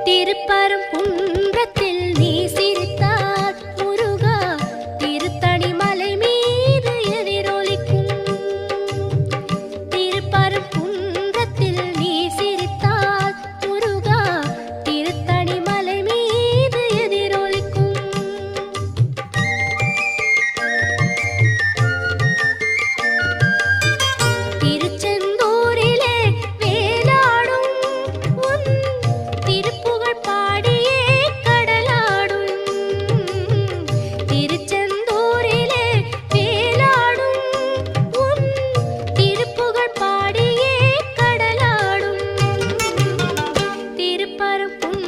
திருப்பரங்குன்றத்தில் நீ சிரித்தால் முருகா திருத்தணி மலை மீது எதிரொலிக்கும். திருப்பரங்குன்றத்தில் நீ சிரித்தால் முருகா திருத்தணி மலை மீது எதிரொலிக்கும். திருச்செந்தூரிலே வேலாடும் உன் திருப்புகழ் பாடியே கடலாடும். திருச்செந்தூரிலே வேலாடும் உன் திருப்புகழ் பாடியே கடலாடும். திருப்பரங்குன்றத்தில்